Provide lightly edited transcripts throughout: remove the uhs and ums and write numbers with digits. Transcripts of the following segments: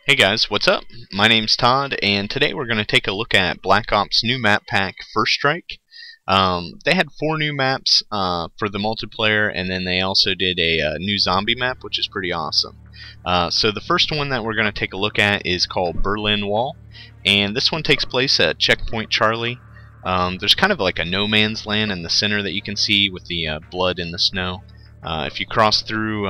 Hey guys, what's up? My name's Todd, and today we're going to take a look at Black Ops' new map pack, First Strike. They had 4 new maps for the multiplayer, and then they also did a new zombie map, which is pretty awesome. So the first one that we're going to take a look at is called Berlin Wall, and this one takes place at Checkpoint Charlie. There's kind of like a no man's land in the center that you can see with the blood in the snow. If you cross through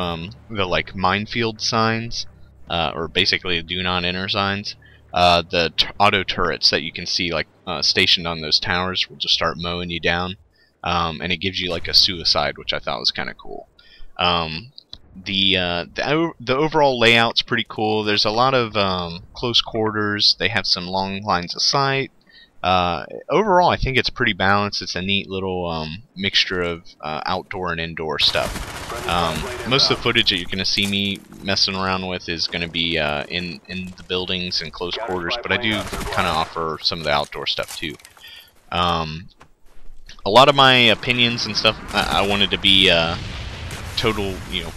the like minefield signs, or basically do not enter signs, the auto turrets that you can see like stationed on those towers will just start mowing you down, and it gives you like a suicide, which I thought was kind of cool. The overall layout's pretty cool. There's a lot of close quarters. They have some long lines of sight. Overall, I think it's pretty balanced. It's a neat little mixture of outdoor and indoor stuff. Most of the footage that you're going to see me messing around with is going to be in the buildings and close quarters, but I do kind of offer some of the outdoor stuff too. A lot of my opinions and stuff I wanted to be total,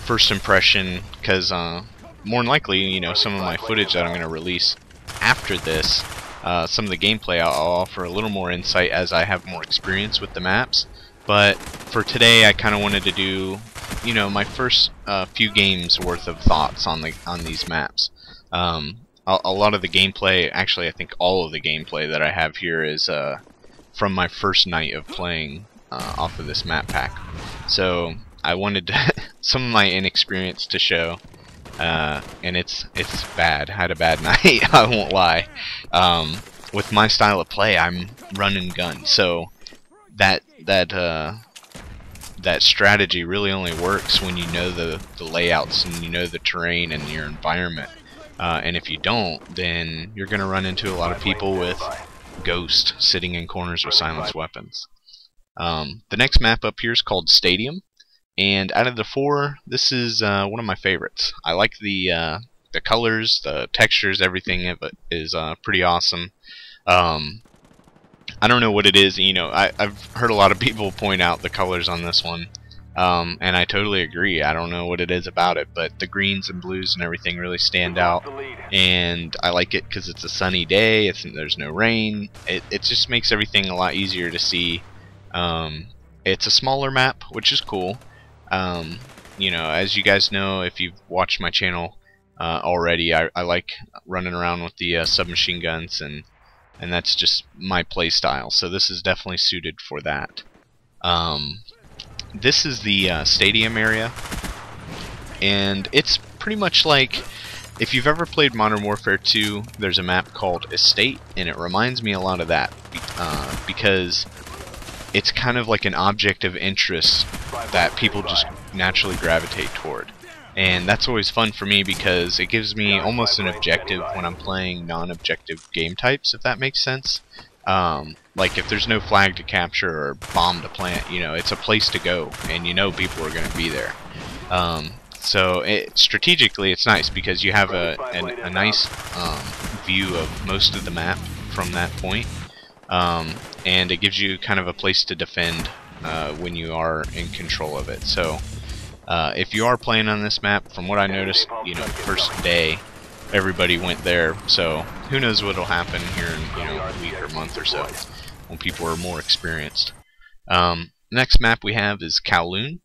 first impression, because more than likely, some of my footage that I'm going to release after this, some of the gameplay I'll offer a little more insight as I have more experience with the maps. But for today, I kind of wanted to do, my first few games worth of thoughts on these maps. A lot of the gameplay, actually, I think all of the gameplay that I have here is from my first night of playing off of this map pack. So I wanted some of my inexperience to show. And it's bad. I had a bad night, I won't lie. With my style of play, I'm run and gun, so that strategy really only works when you know the layouts and you know the terrain and your environment. And if you don't, then you're gonna run into a lot of people with Ghost sitting in corners with silenced weapons. The next map up here is called Stadium. And out of the 4, this is one of my favorites. I like the colors, the textures, everything of it is pretty awesome. I don't know what it is. I've heard a lot of people point out the colors on this one, and I totally agree. I don't know what it is about it, but the greens and blues and everything really stand out. And I like it because it's a sunny day. There's no rain. It just makes everything a lot easier to see. It's a smaller map, which is cool. As you guys know, if you've watched my channel already, I like running around with the submachine guns, and that's just my play style. So this is definitely suited for that. This is the stadium area, and it's pretty much like if you've ever played Modern Warfare 2. There's a map called Estate, and it reminds me a lot of that because it's kind of like an object of interest that people just naturally gravitate toward. And that's always fun for me because it gives me almost an objective when I'm playing non-objective game types, if that makes sense. Like if there's no flag to capture or bomb to plant, it's a place to go, and people are going to be there. So strategically it's nice because you have a nice view of most of the map from that point. And it gives you kind of a place to defend when you are in control of it. So if you are playing on this map, from what I noticed, first day everybody went there. So who knows what'll happen here in a week or month or so when people are more experienced. Next map we have is Kowloon,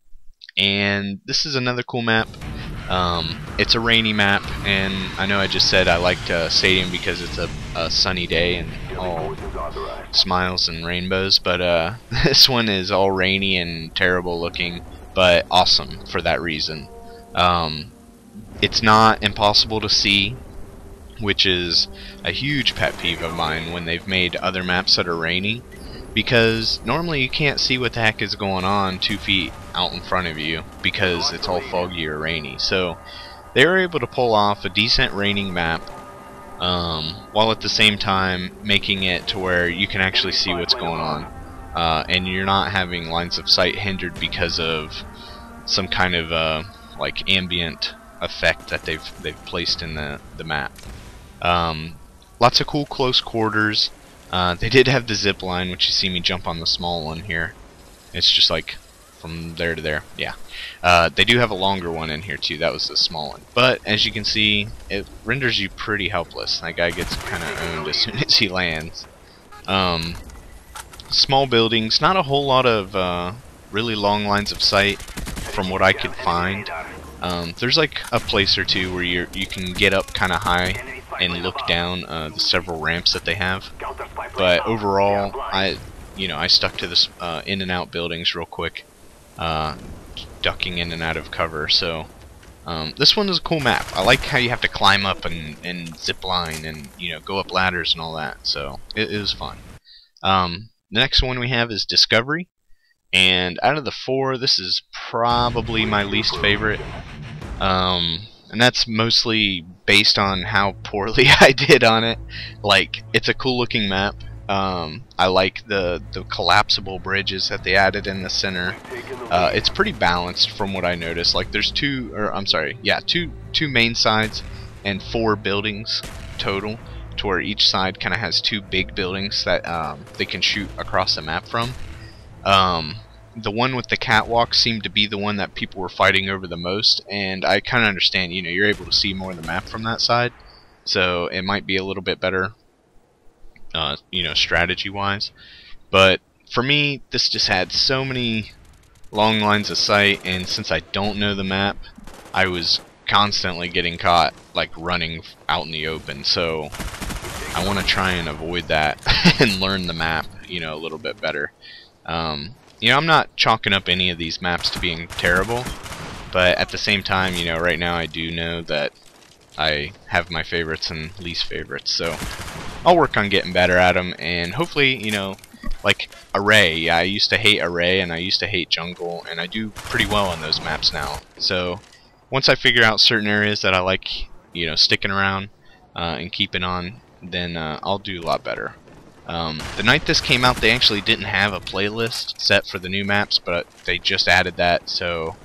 and this is another cool map. It's a rainy map, and I know I just said I liked Stadium because it's a sunny day and all smiles and rainbows, but this one is all rainy and terrible looking, but awesome for that reason. It's not impossible to see, which is a huge pet peeve of mine when they've made other maps that are rainy, because normally you can't see what the heck is going on 2 feet out in front of you because it's all foggy or rainy. So they were able to pull off a decent raining map, while at the same time making it to where you can actually see what's going on, and you're not having lines of sight hindered because of some kind of like ambient effect that they've placed in the map. Lots of cool close quarters. They did have the zip line, which you see me jump on the small one here. It's just like from there to there. Yeah. They do have a longer one in here too. That was the small one. But as you can see, it renders you pretty helpless. That guy gets kind of owned as soon as he lands. Small buildings, not a whole lot of really long lines of sight from what I could find. There's like a place or two where you can get up kind of high and look down the several ramps that they have. But overall, I stuck to this in and out buildings real quick, ducking in and out of cover. So this one is a cool map. I like how you have to climb up and zip line and go up ladders and all that. So it was fun. The next one we have is Discovery, and out of the four, this is probably my least favorite. And that's mostly based on how poorly I did on it. Like, it's a cool looking map. I like the collapsible bridges that they added in the center. It's pretty balanced from what I noticed. Like, there's two main sides and 4 buildings total, to where each side kind of has 2 big buildings that they can shoot across the map from. The one with the catwalk seemed to be the one that people were fighting over the most, and I kind of understand, you're able to see more of the map from that side, so it might be a little bit better, strategy-wise. But for me, this just had so many long lines of sight, and since I don't know the map, I was constantly getting caught, like, running out in the open, so I want to try and avoid that and learn the map, a little bit better. I'm not chalking up any of these maps to being terrible, but at the same time, right now I do know that I have my favorites and least favorites, so I'll work on getting better at them, and hopefully, like Array. Yeah, I used to hate Array, and I used to hate Jungle, and I do pretty well on those maps now. So once I figure out certain areas that I like, sticking around and keeping on, then I'll do a lot better. The night this came out, they actually didn't have a playlist set for the new maps, but they just added that, so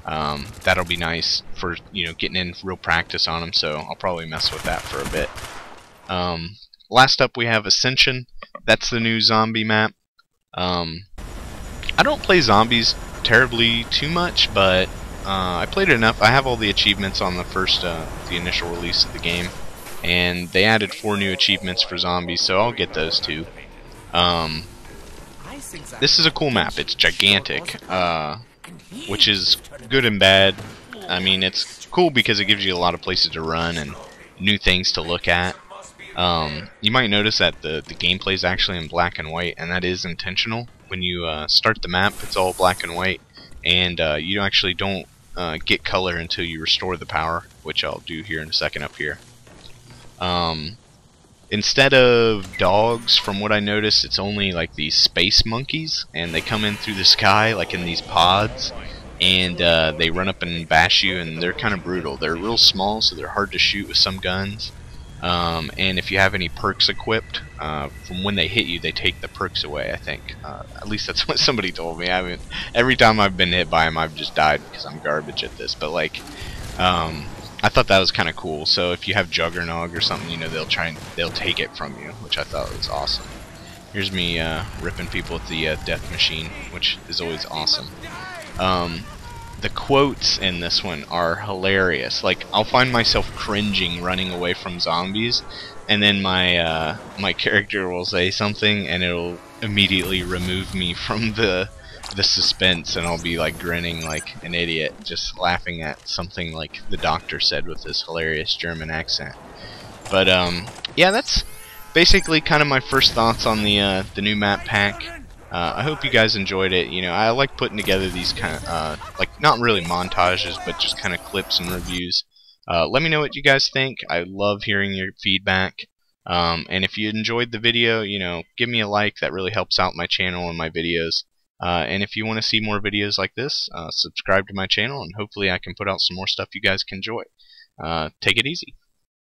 that'll be nice for getting in real practice on them. So I'll probably mess with that for a bit. Last up, we have Ascension. That's the new zombie map. I don't play zombies terribly too much, but I played it enough. I have all the achievements on the first, the initial release of the game. And they added 4 new achievements for zombies, so I'll get those too. This is a cool map. It's gigantic, which is good and bad. I mean, it's cool because it gives you a lot of places to run and new things to look at. You might notice that the gameplay is actually in black and white, and that is intentional. When you start the map, it's all black and white, and you actually don't get color until you restore the power, which I'll do here in a second up here. Instead of dogs, from what I noticed, it's only like these space monkeys, and they come in through the sky like in these pods, and they run up and bash you, and they're kind of brutal. They're real small, so they're hard to shoot with some guns, and if you have any perks equipped, from when they hit you, they take the perks away, I think. At least that's what somebody told me. I mean, every time I've been hit by them, I've just died because I'm garbage at this, but like, I thought that was kind of cool. So if you have Juggernog or something, they'll take it from you, which I thought was awesome. Here's me ripping people with the death machine, which is always awesome. The quotes in this one are hilarious. Like, I'll find myself cringing running away from zombies, and then my my character will say something, and it'll immediately remove me from the suspense, and I'll be like grinning like an idiot, just laughing at something like the doctor said with this hilarious German accent. But yeah, that's basically kind of my first thoughts on the new map pack. I hope you guys enjoyed it. I like putting together these kind of like, not really montages, but just kind of clips and reviews. Let me know what you guys think. I love hearing your feedback. And if you enjoyed the video, give me a like. That really helps out my channel and my videos. And if you want to see more videos like this, subscribe to my channel, and hopefully I can put out some more stuff you guys can enjoy. Take it easy.